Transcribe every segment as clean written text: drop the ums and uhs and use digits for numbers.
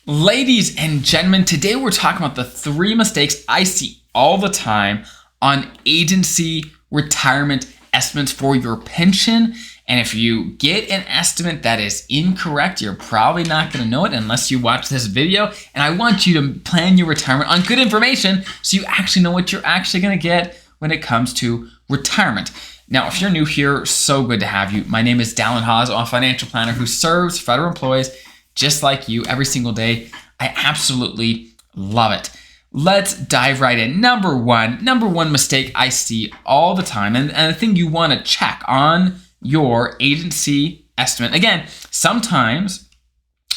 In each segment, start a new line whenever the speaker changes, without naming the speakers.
Ladies and gentlemen, today we're talking about the 3 mistakes I see all the time on agency retirement estimates for your pension. And if you get an estimate that is incorrect, you're probably not going to know it unless you watch this video. And I want you to plan your retirement on good information so you actually know what you're actually going to get when it comes to retirement. Now, if you're new here, so good to have you. My name is Dallin Hawes. I'm a financial planner who serves federal employees just like you every single day. I absolutely love it. Let's dive right in. Number one mistake I see all the time, and the thing you want to check on your agency estimate. Again, sometimes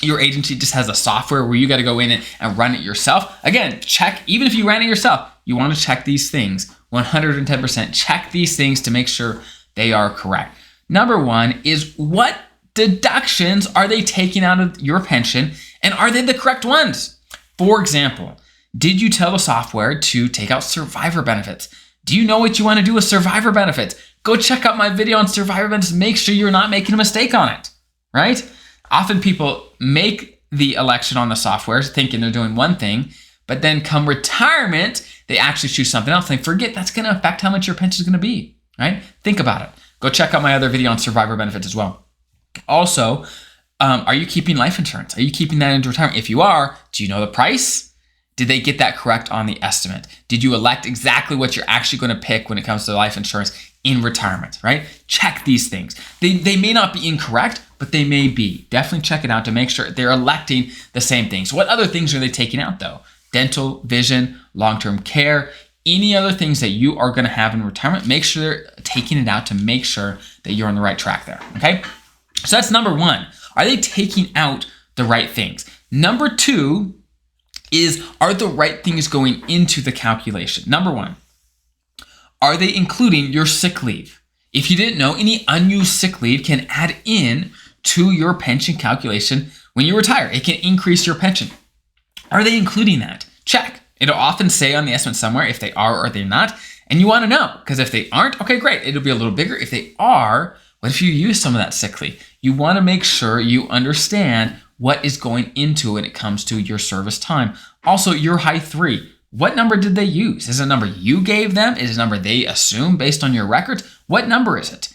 your agency just has a software where you got to go in and run it yourself. Again, check, even if you ran it yourself, you want to check these things 110%. Check these things to make sure they are correct. Number one is, what deductions are they taking out of your pension, and are they the correct ones? For example, did you tell the software to take out survivor benefits? Do you know what you want to do with survivor benefits? Go check out my video on survivor benefits. Make sure you're not making a mistake on it, right? Often people make the election on the software thinking they're doing one thing, but then come retirement, they actually choose something else. They forget that's going to affect how much your pension is going to be, right? Think about it. Go check out my other video on survivor benefits as well. Also, are you keeping life insurance? Are you keeping that into retirement? If you are, do you know the price? Did they get that correct on the estimate? Did you elect exactly what you're actually going to pick when it comes to life insurance in retirement, right? Check these things. They may not be incorrect, but they may be. Definitely check it out to make sure they're electing the same things. What other things are they taking out though? Dental, vision, long-term care, any other things that you are going to have in retirement, make sure they're taking it out to make sure that you're on the right track there, okay? So that's number one. Are they taking out the right things? Number two is, are the right things going into the calculation? Number one, are they including your sick leave? If you didn't know, any unused sick leave can add in to your pension calculation when you retire. It can increase your pension. Are they including that? Check. It'll often say on the estimate somewhere if they are or they're not. And you want to know, because if they aren't, okay, great. It'll be a little bigger. If they are, what if you use some of that sick leave? You want to make sure you understand what is going into when it comes to your service time. Also, your high 3. What number did they use? Is it a number you gave them? Is it a number they assume based on your records? What number is it?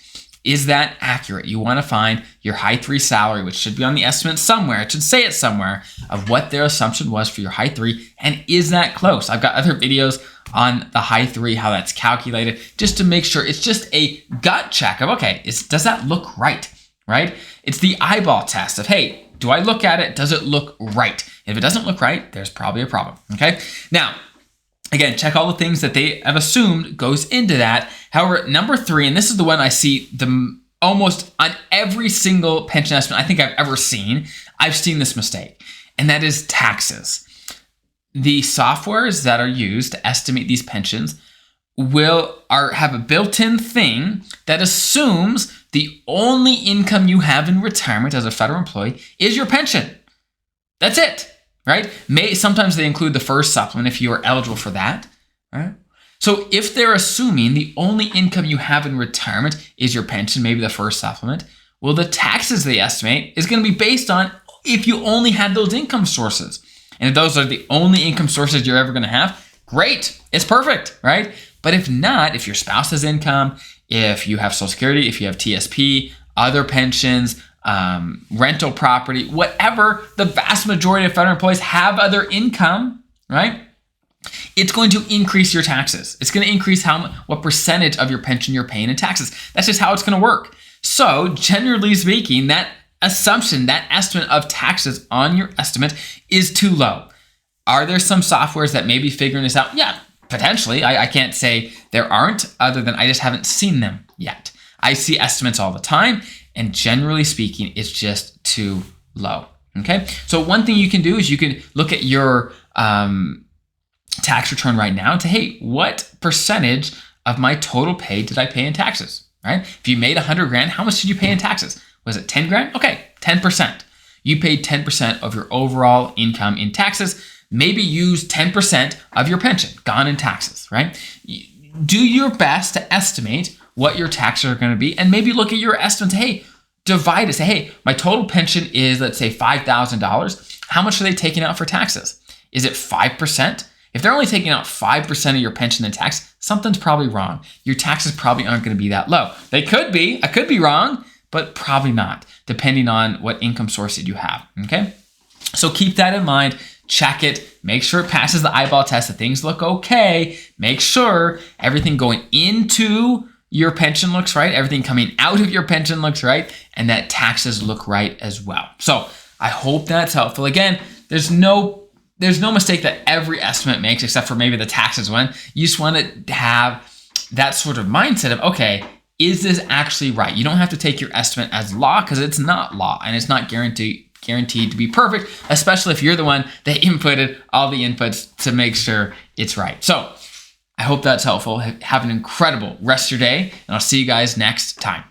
Is that accurate? You want to find your high 3 salary, which should be on the estimate somewhere. It should say it somewhere of what their assumption was for your high 3. And is that close? I've got other videos on the high 3, how that's calculated, just to make sure. It's just a gut check of, okay, does that look right? It's the eyeball test of, hey, do I look at it? Does it look right? If it doesn't look right, there's probably a problem, okay? Now, again, check all the things that they have assumed goes into that. However, number 3, and this is the one I see almost on every single pension estimate I think I've ever seen, I've seen this mistake, and that is taxes. The softwares that are used to estimate these pensions have a built-in thing that assumes the only income you have in retirement as a federal employee is your pension. That's it, right? Sometimes they include the FERS supplement if you are eligible for that, right? So if they're assuming the only income you have in retirement is your pension, maybe the FERS supplement, well, the taxes they estimate is going to be based on if you only had those income sources. And if those are the only income sources you're ever going to have, great, it's perfect, right? But if not, if your spouse has income, if you have Social Security, if you have TSP, other pensions, rental property, whatever, the vast majority of federal employees have other income, right? It's going to increase your taxes. It's going to increase what percentage of your pension you're paying in taxes. That's just how it's going to work. So generally speaking, that assumption, that estimate of taxes on your estimate is too low. Are there some softwares that may be figuring this out? Yeah, potentially. I can't say there aren't, other than I just haven't seen them yet. I see estimates all the time, and generally speaking, it's just too low. Okay, so one thing you can do is you can look at your tax return right now and say, hey, what percentage of my total pay did I pay in taxes? Right? If you made $100,000, how much did you pay in taxes? Was it 10 grand? Okay, 10%. You paid 10% of your overall income in taxes. Maybe use 10% of your pension gone in taxes, right? Do your best to estimate what your taxes are going to be, and maybe look at your estimates. Hey, divide it. Say, hey, my total pension is, let's say, $5,000. how much are they taking out for taxes? Is it 5%? If they're only taking out 5% of your pension in tax, something's probably wrong. Your taxes probably aren't going to be that low. They could be. I could be wrong, but probably not, depending on what income source that you have, okay? So keep that in mind. Check it. Make sure it passes the eyeball test, that things look okay. Make sure everything going into your pension looks right, everything coming out of your pension looks right, and that taxes look right as well. So I hope that's helpful. Again, there's no mistake that every estimate makes, except for maybe the taxes one. You just want to have that sort of mindset of, okay, is this actually right? You don't have to take your estimate as law, because it's not law and it's not guaranteed to be perfect, especially if you're the one that inputted all the inputs to make sure it's right. So I hope that's helpful. Have an incredible rest of your day, and I'll see you guys next time.